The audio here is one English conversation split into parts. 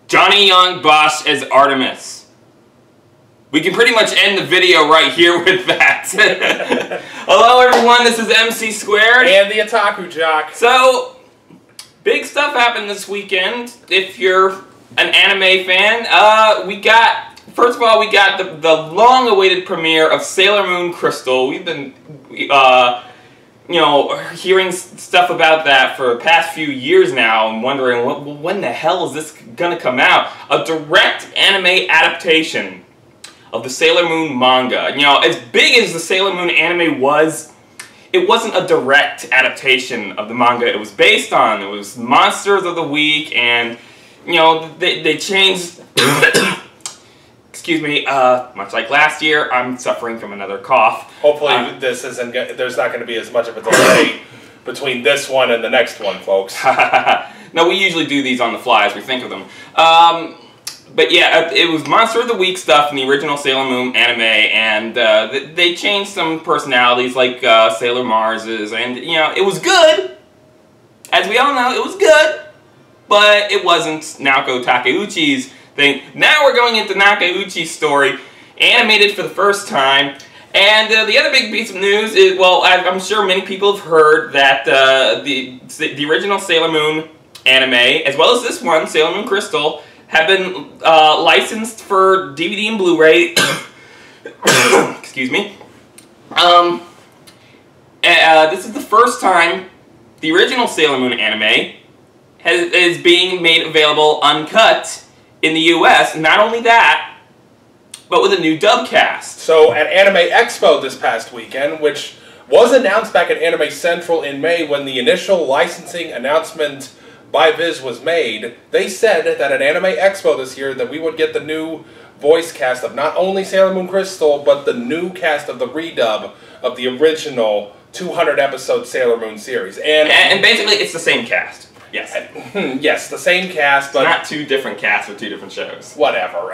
Johnny Young Bosch as Artemis. We can pretty much end the video right here with that. Hello everyone, this is MC Squared. And the Otaku Jock. So, big stuff happened this weekend. If you're an anime fan, first of all, we got the long-awaited premiere of Sailor Moon Crystal. We've been, hearing stuff about that for the past few years now and wondering, when the hell is this going to come out? A direct anime adaptation of the Sailor Moon manga. As big as the Sailor Moon anime was, it wasn't a direct adaptation of the manga it was based on. It was Monsters of the Week, and, they changed... Excuse me, much like last year, I'm suffering from another cough. Hopefully this isn't, there's not going to be as much of a delay between this one and the next one, folks. No, we usually do these on the fly as we think of them. But yeah, it was Monster of the Week stuff in the original Sailor Moon anime, and they changed some personalities like Sailor Mars's, and it was good. As we all know, it was good, but it wasn't Naoko Takeuchi's thing. Now we're going into Nakauchi's story, animated for the first time. And the other big piece of news is, well, I'm sure many people have heard that the original Sailor Moon anime, as well as this one, Sailor Moon Crystal, have been licensed for DVD and Blu-ray. Excuse me. This is the first time the original Sailor Moon anime is being made available uncut in the US. Not only that, but with a new dub cast. So at Anime Expo this past weekend, which was announced back at Anime Central in May when the initial licensing announcement by Viz was made, they said that at Anime Expo this year that we would get the new voice cast of not only Sailor Moon Crystal, but the new cast of the redub of the original 200-episode Sailor Moon series. And basically it's the same cast. Yes. Yes, the same cast, but... Not two different casts for two different shows. Whatever.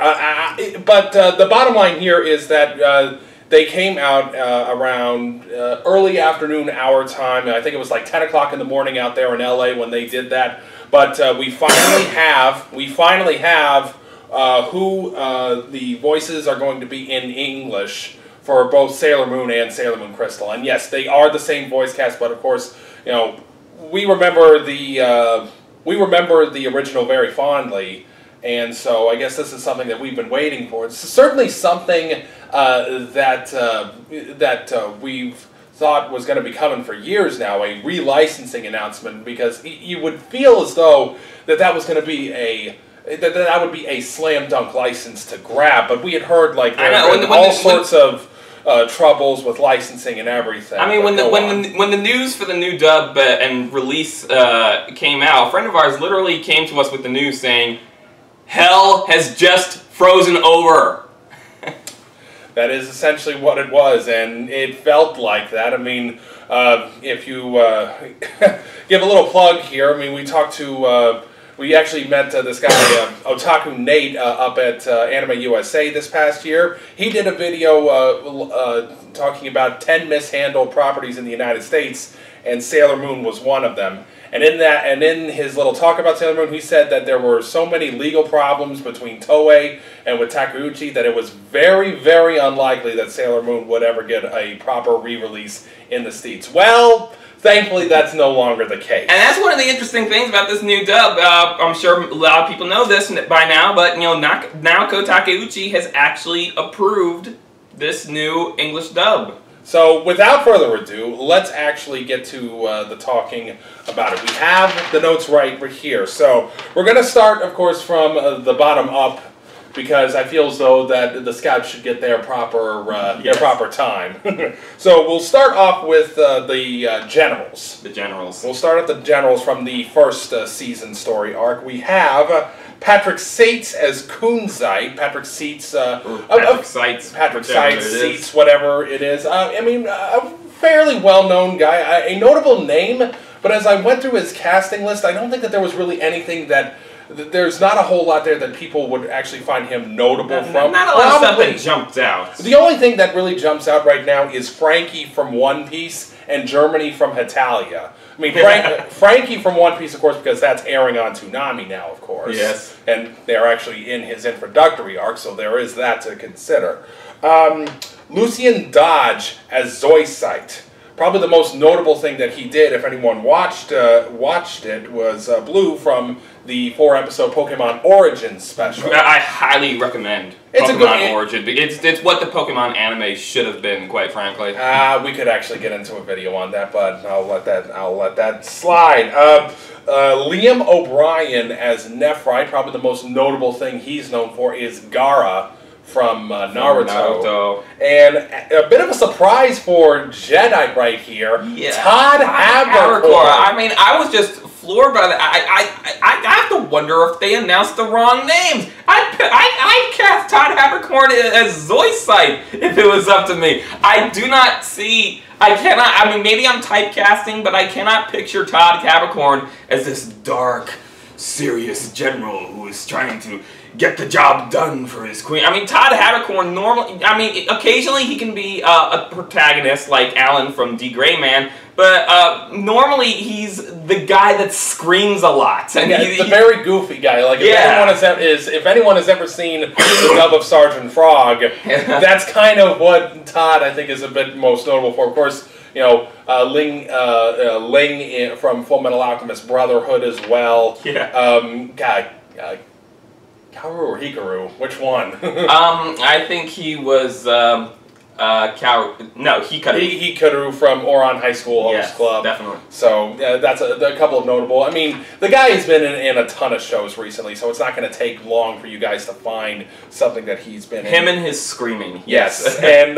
But the bottom line here is that they came out around early afternoon our time. I think it was like 10 o'clock in the morning out there in LA when they did that. But we finally have who the voices are going to be in English for both Sailor Moon and Sailor Moon Crystal. And yes, they are the same voice cast, but of course, we remember the original very fondly, and so I guess this is something that we've been waiting for. It's certainly something that we've thought was going to be coming for years now, a relicensing announcement, because you would feel as though that was going to be that would be a slam dunk license to grab. But we had heard like all sorts of troubles with licensing and everything. I mean, when the news for the new dub and release came out, a friend of ours literally came to us with the news saying, "Hell has just frozen over." That is essentially what it was, and it felt like that. I mean, if you give a little plug here, I mean, we talked to. We actually met this guy, Otaku Nate, up at Anime USA this past year. He did a video talking about 10 mishandled properties in the United States, and Sailor Moon was one of them. And in his little talk about Sailor Moon, he said that there were so many legal problems between Toei and with Takeuchi that it was very, very unlikely that Sailor Moon would ever get a proper re-release in the States. Well, thankfully, that's no longer the case. And that's one of the interesting things about this new dub. I'm sure a lot of people know this by now, but Naoko Takeuchi has actually approved this new English dub. So, without further ado, let's actually get to the talking about it. We have the notes right here. So, we're going to start, of course, from the bottom up, because I feel as though that the scouts should get their proper time. So we'll start off with the generals. The generals. We'll start at the generals from the first season story arc. We have Patrick Seitz as Kunzite. Patrick Seitz. Patrick Seitz, whatever it is. I mean, a fairly well-known guy, a notable name. But as I went through his casting list, I don't think that there was really anything that. There's not a whole lot there that people would actually find him notable from. Not a lot of stuff that jumped out. The only thing that really jumps out right now is Frankie from One Piece, and Germany from Hetalia. I mean, Frankie from One Piece, of course, because that's airing on Toonami now, of course. Yes. And they're actually in his introductory arc, so there is that to consider. Lucien Dodge as Zoisite. Probably the most notable thing that he did, if anyone watched it, was Blue from the 4-episode Pokemon Origins special. I highly recommend Pokemon Origin. It's what the Pokemon anime should have been, quite frankly. We could actually get into a video on that, but I'll let that slide. Liam O'Brien as Nephrite. Probably the most notable thing he's known for is Gaara from Naruto. And a bit of a surprise for Jedi right here. Yeah. Todd Haberkorn. I mean, I was just floored by that. I have to wonder if they announced the wrong names. I'd cast Todd Haberkorn as Zoisite if it was up to me. I do not see... I mean, maybe I'm typecasting, but I cannot picture Todd Haberkorn as this dark, serious general who is trying to get the job done for his queen. I mean, Todd Haberkorn normally... I mean, occasionally he can be a protagonist like Alan from D. Gray Man, but normally he's the guy that screams a lot. And he's the very goofy guy. Like, if anyone has ever seen the dub of Sergeant Frog, that's kind of what Todd, I think, is a bit most notable for. Of course, you know, Ling from Full Metal Alchemist Brotherhood as well. Yeah. Kaoru or Hikaru? Which one? I think he was Hikaru. Hikaru from Ouran High School Host Club. Definitely. So that's a couple of notable. I mean, the guy has been in a ton of shows recently, so it's not going to take long for you guys to find something that he's been in. Him and his screaming. Yes, and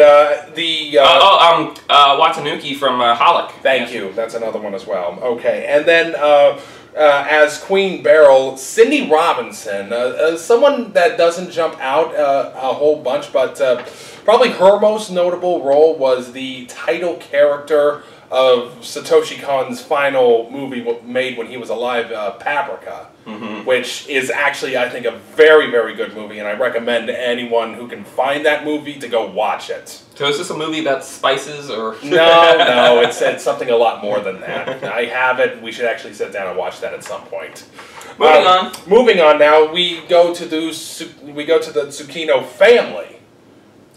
Watanuki from Holic. Thank you. That's another one as well. Okay, and then. As Queen Beryl, Cindy Robinson, someone that doesn't jump out a whole bunch, but probably her most notable role was the title character of Satoshi Kon's final movie made when he was alive, Paprika, which is actually, I think, a very, very good movie, and I recommend anyone who can find that movie to go watch it. So is this a movie about spices, or...? No, it's something a lot more than that. I have it. We should actually sit down and watch that at some point. Moving on now, we go to the Tsukino family.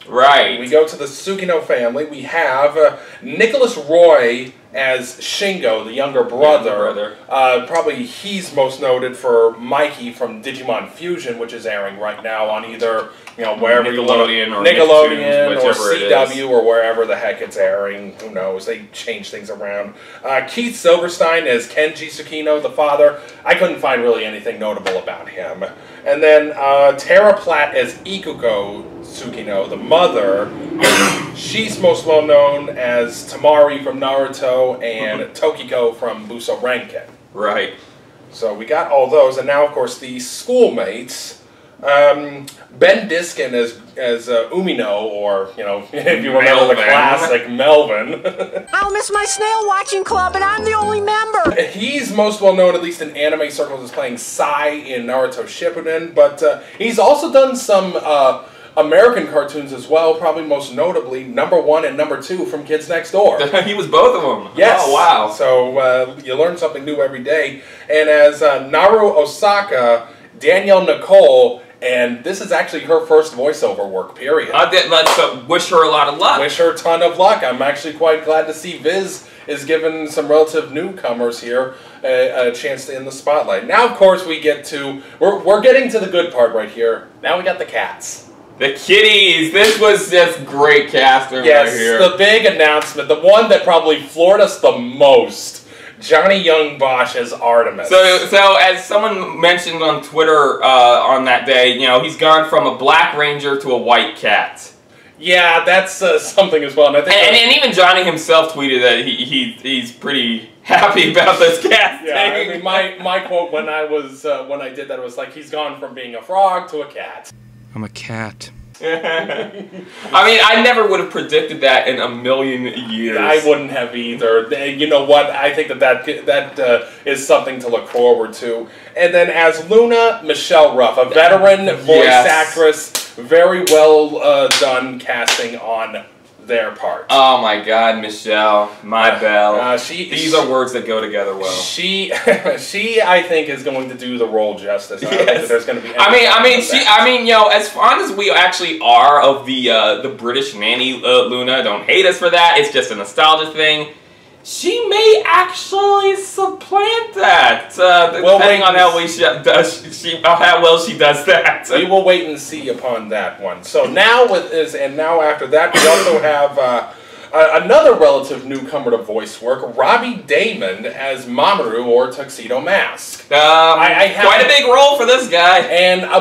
Right. We go to the Tsukino family. We have Nicholas Roy as Shingo, the younger brother. Probably he's most noted for Mikey from Digimon Fusion, which is airing right now on either, wherever Nickelodeon or CW or wherever the heck it's airing. Who knows? They change things around. Keith Silverstein as Kenji Tsukino, the father. I couldn't find really anything notable about him. And then Tara Platt as Ikuko Tsukino, the mother. She's most well known as Tamari from Naruto and Tokiko from Buso Renken. Right. So we got all those, and now, of course, the schoolmates. Ben Diskin as Umino, or, if you remember the classic, Melvin. I'll miss my snail watching club, and I'm the only member. He's most well known, at least in anime circles, as playing Sai in Naruto Shippuden, but he's also done some American cartoons as well, probably most notably #1 and #2 from Kids Next Door. He was both of them. Yes. Oh, wow. So you learn something new every day. And as Naru Osaka, Danielle Nicole, and this is actually her first voiceover work, period. Let's wish her a lot of luck. Wish her a ton of luck. I'm actually quite glad to see Viz is giving some relative newcomers here a chance to in the spotlight. Now, of course, we get to... We're getting to the good part right here. Now we got the cats. The kitties! This was just great casting right here. Yes, the big announcement. The one that probably floored us the most. Johnny Young Bosch as Artemis. So as someone mentioned on Twitter on that day, he's gone from a black ranger to a white cat. Yeah, that's something as well. And, I think and even Johnny himself tweeted that he's pretty happy about this cat. Yeah, I mean, my quote when I did that was like, he's gone from being a frog to a cat. I'm a cat. I mean, I never would have predicted that in a million years. I wouldn't have either. You know what? I think that is something to look forward to. And then as Luna, Michelle Ruff, a veteran voice actress, very well done casting on their part. Oh my God, Michelle, my belle. These are words that go together well. She, I think, is going to do the role justice. I don't think that there's going to be. You know, as fond as we actually are of the British nanny, Luna, don't hate us for that. It's just a nostalgia thing. She may actually supplant that, depending on how well she does that. We will wait and see upon that one. So now after that, we also have another relative newcomer to voice work, Robbie Daymond as Mamoru or Tuxedo Mask. Quite a big role for this guy.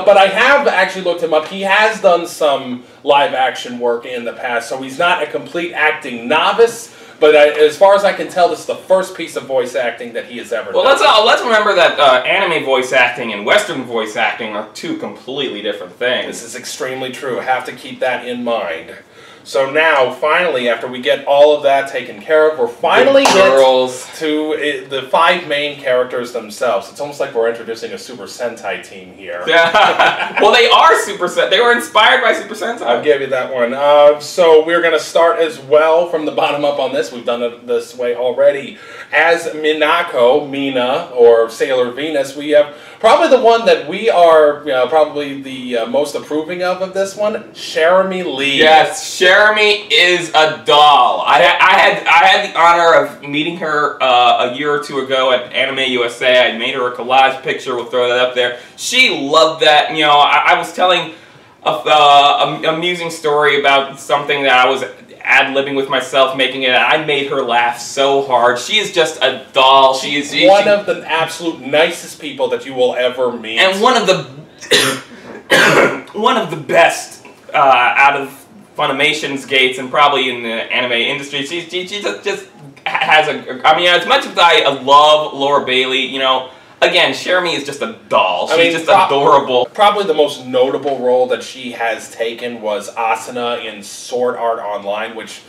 But I have actually looked him up. He has done some live action work in the past, so he's not a complete acting novice. But as far as I can tell, this is the first piece of voice acting that he has ever done. Well, let's remember that anime voice acting and Western voice acting are two completely different things. This is extremely true. I have to keep that in mind. So now, finally, after we get all of that taken care of, we're finally to the 5 main characters themselves. It's almost like we're introducing a Super Sentai team here. Well, they are Super Sentai. They were inspired by Super Sentai. I'll give you that one. So we're going to start as well from the bottom up on this. We've done it this way already. As Minako, Mina, or Sailor Venus, we have probably the one that we are probably the most approving of this one, Cherami Lee. Yes, Cherami is a doll. I had the honor of meeting her a year or two ago at Anime USA. I made her a collage picture. We'll throw that up there. She loved that. You know, I was telling an amusing story about something that I was ad-libbing with myself, making it, and I made her laugh so hard. She is just a doll. She is one of the absolute nicest people that you will ever meet, and one of the best out of Funimation's gates, and probably in the anime industry. She just has a. I mean, as much as I love Laura Bailey, you know. Again, Cherami is just a doll. She's just adorable. Probably the most notable role that she has taken was Asuna in Sword Art Online, which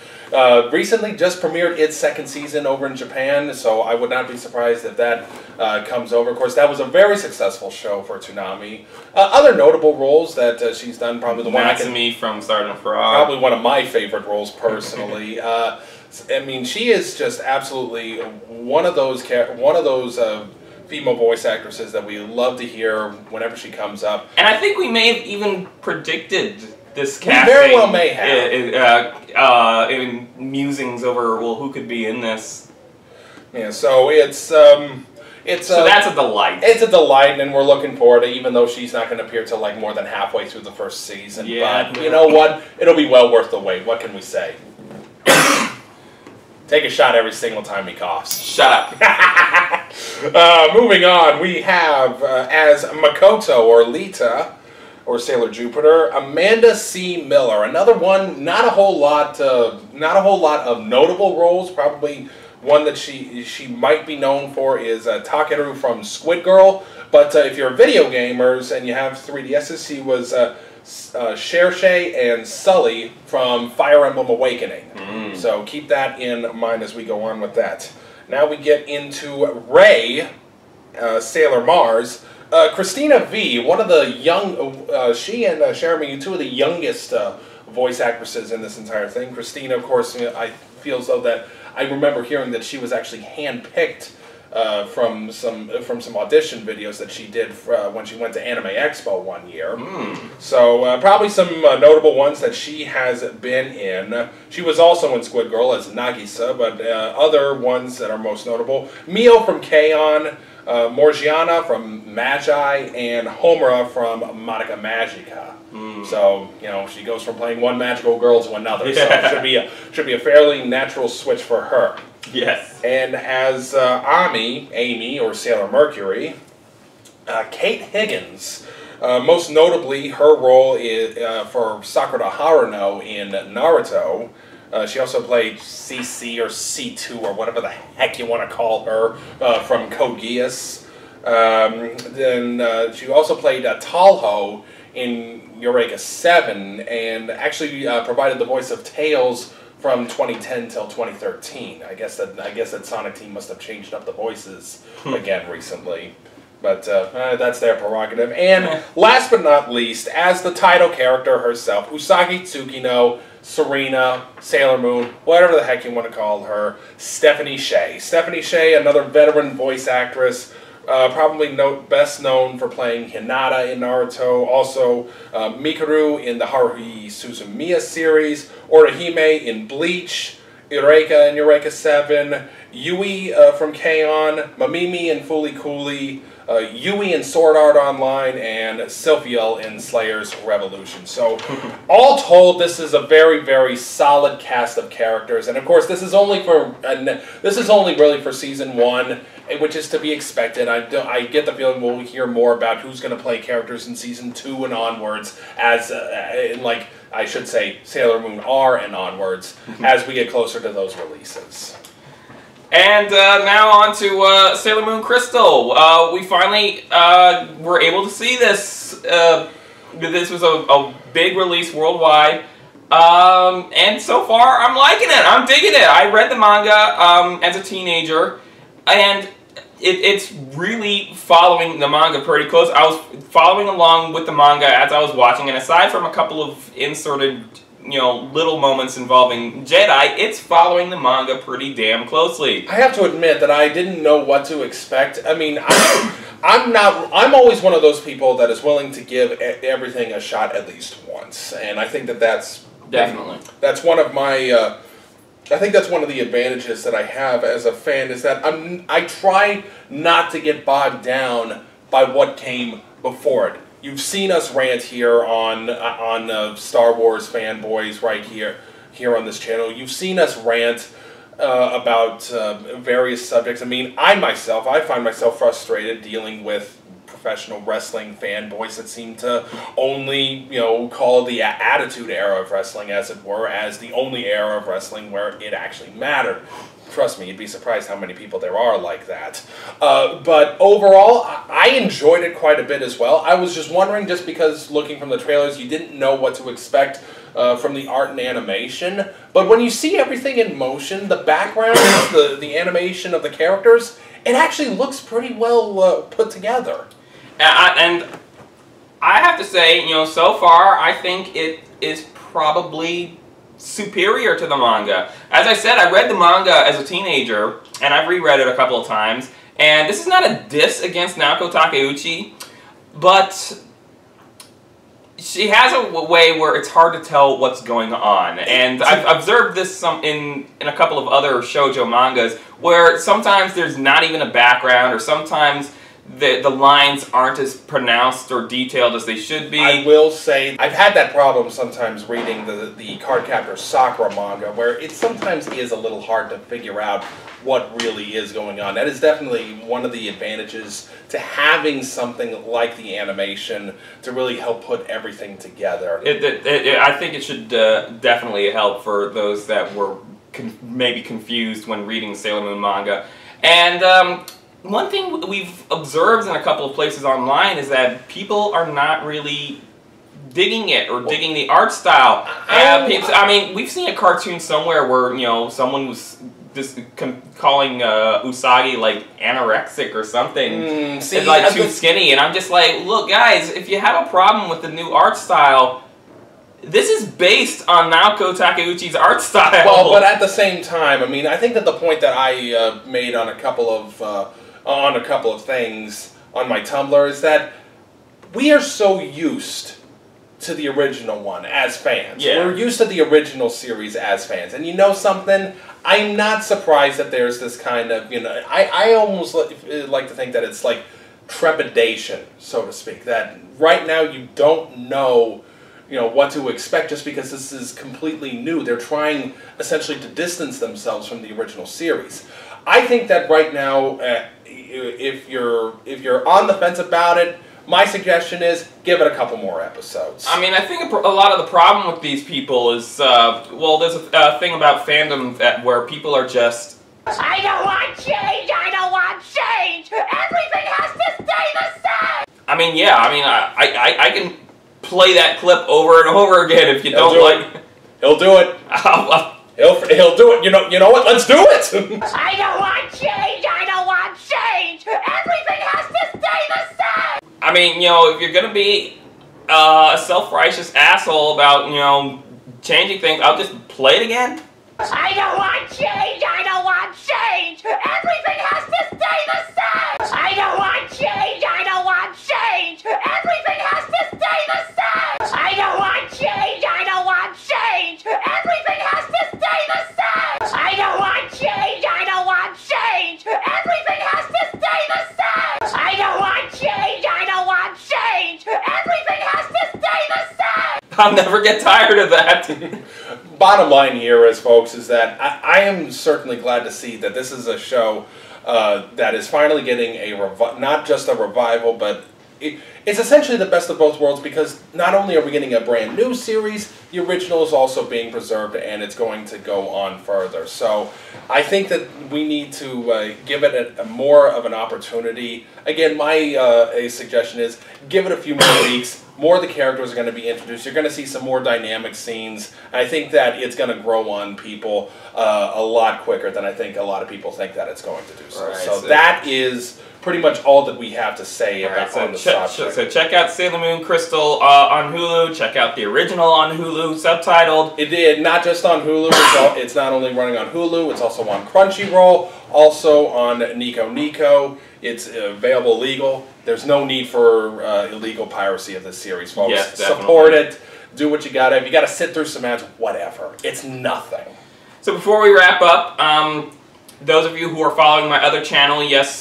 recently just premiered its 2nd season over in Japan, so I would not be surprised if that comes over. Of course, that was a very successful show for Toonami. Other notable roles that she's done, probably the one Natsumi from Sergeant Frog. Probably one of my favorite roles personally. I mean, she is just absolutely one of those female voice actresses that we love to hear whenever she comes up. And I think we may have even predicted this casting. We very well may have. In musings over, well, who could be in this? Yeah, so so that's a delight. It's a delight, and we're looking forward to it, even though she's not going to appear till like more than halfway through the 1st season. Yeah, but you know what? It'll be well worth the wait. What can we say? Take a shot every single time he coughs. Shut up. Moving on, we have as Makoto or Lita or Sailor Jupiter, Amanda C. Miller. Another one, not a whole lot of notable roles. Probably one that she might be known for is Takeru from Squid Girl. But if you're video gamers and you have 3DSs, she was Shershay and Sully from Fire Emblem Awakening. So keep that in mind as we go on with that. Now we get into Ray, Sailor Mars. Christina V, one of the young, she and Cherami, 2 of the youngest voice actresses in this entire thing. Christina, of course, I feel as though that I remember hearing that she was actually handpicked from some audition videos that she did when she went to Anime Expo one year. So probably some notable ones that she has been in. She was also in Squid Girl as Nagisa, but other ones that are most notable: Mio from K-On!, Morgiana from Magi, and Homura from Madoka Magica. So, you know, she goes from playing one magical girl to another, so it should be a fairly natural switch for her. Yes. And as Amy, or Sailor Mercury, Kate Higgins. Most notably, her role is for Sakura Haruno in Naruto. She also played CC or C2 or whatever the heck you want to call her from Code Geass. Then she also played Talho in Eureka 7 and actually provided the voice of Tails from 2010 till 2013. I guess that Sonic Team must have changed up the voices again recently. But that's their prerogative. And last but not least, as the title character herself, Usagi Tsukino, Serena, Sailor Moon, whatever the heck you want to call her, Stephanie Sheh. Stephanie Sheh, another veteran voice actress, probably best known for playing Hinata in Naruto, also Mikuru in the Haruhi Suzumiya series, Orihime in Bleach, Eureka in Eureka 7, Yui from K-On!, Mamimi in Fooly Cooly, Yui in Sword Art Online, and Silphiel in Slayer's Revolution. So, all told, this is a very, very solid cast of characters. And of course, this is only really for season 1, which is to be expected. I get the feeling we'll hear more about who's going to play characters in season 2 and onwards, as like I should say Sailor Moon R and onwards, as we get closer to those releases. And now on to Sailor Moon Crystal. We finally were able to see this. This was a big release worldwide. And so far, I'm liking it. I'm digging it. I read the manga as a teenager, and it's really following the manga pretty close. I was following along with the manga as I was watching, and aside from a couple of inserted, little moments involving Jedi, it's following the manga pretty damn closely. I have to admit that I didn't know what to expect. I mean, I'm always one of those people that is willing to give everything a shot at least once, and I think that's definitely one of my. I think that's one of the advantages that I have as a fan, is that I try not to get bogged down by what came before it. You've seen us rant here on Star Wars fanboys right here on this channel. You've seen us rant about various subjects. I mean, I find myself frustrated dealing with professional wrestling fanboys that seem to only, call the Attitude Era of wrestling, as it were, as the only era of wrestling where it actually mattered. Trust me, you'd be surprised how many people there are like that. But overall, I enjoyed it quite a bit as well. I was just wondering, just because looking from the trailers, you didn't know what to expect from the art and animation. But when you see everything in motion, the backgrounds, the animation of the characters, it actually looks pretty well put together. And I have to say, so far, I think it is probably superior to the manga. As I said, I read the manga as a teenager, and I've reread it a couple of times, and this is not a diss against Naoko Takeuchi, but she has a way where it's hard to tell what's going on, and I've observed this in a couple of other shoujo mangas, where sometimes there's not even a background, or sometimes the lines aren't as pronounced or detailed as they should be. I will say, I've had that problem sometimes reading the Cardcaptor Sakura manga, where it sometimes is a little hard to figure out what really is going on. That is definitely one of the advantages to having something like the animation to really help put everything together. I think it should definitely help for those that were maybe confused when reading the Sailor Moon manga. And one thing we've observed in a couple of places online is that people are not really digging it or digging the art style. I mean, we've seen a cartoon somewhere where, someone was just calling Usagi like anorexic or something. It's like too skinny, and I'm just like, look guys, if you have a problem with the new art style, this is based on Naoko Takeuchi's art style. Well, but at the same time, I mean, I think that the point that I made on a couple of things on my Tumblr is that we are so used to the original one as fans. Yeah. We're used to the original series as fans. And you know something? I'm not surprised that there's this kind of, I almost like to think that it's like trepidation, so to speak. That right now you don't know, what to expect just because this is completely new. They're trying essentially to distance themselves from the original series. I think that right now, if you're on the fence about it, my suggestion is give it a couple more episodes. I mean, I think a lot of the problem with these people is, well, there's a thing about fandom where people are just... I don't want change! I don't want change! Everything has to stay the same! I mean, yeah, I can play that clip over and over again if you don't like... He'll do it. He'll do it. You know what? Let's do it! I don't want change! I don't want change! Everything has to stay the same! I mean, you know, if you're gonna be a self-righteous asshole about, changing things, I'll just play it again. I don't want change! I don't want change! Everything has to stay the same! I don't want change! I don't want change! Everything has to stay the same! I don't want change! I don't want change! Everything has to stay the same! I don't want change! I don't want change! Everything has to stay the same! I don't want change! I don't want change! Everything has to stay the same! I'll never get tired of that. Bottom line here is, folks, is that I am certainly glad to see that this is a show that is finally getting not just a revival, but it's essentially the best of both worlds, because not only are we getting a brand new series, the original is also being preserved, and it's going to go on further. So I think that we need to give it a more of an opportunity. Again, my a suggestion is give it a few more weeks. More of the characters are going to be introduced. You're going to see some more dynamic scenes. I think that it's going to grow on people a lot quicker than I think a lot of people think that it's going to do so. Right, so that is pretty much all that we have to say about on the subject. So check out Sailor Moon Crystal on Hulu. Check out the original on Hulu, subtitled. It did not just on Hulu. It's not only running on Hulu. It's also on Crunchyroll. Also on Nico Nico. It's available legal. There's no need for illegal piracy of this series, folks. Yes, definitely. Support it. Do what you gotta. If you gotta sit through some ads, whatever. It's nothing. So before we wrap up, those of you who are following my other channel, yes,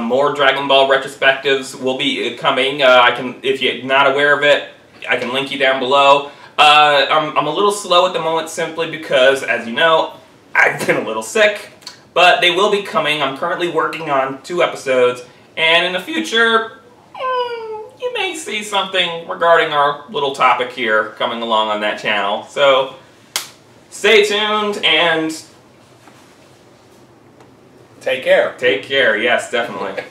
more Dragon Ball retrospectives will be coming. If you're not aware of it, I can link you down below. I'm a little slow at the moment simply because, as you know, I've been a little sick. But they will be coming. I'm currently working on 2 episodes, and in the future, you may see something regarding our little topic here coming along on that channel. So stay tuned and take care. Take care. Yes, definitely.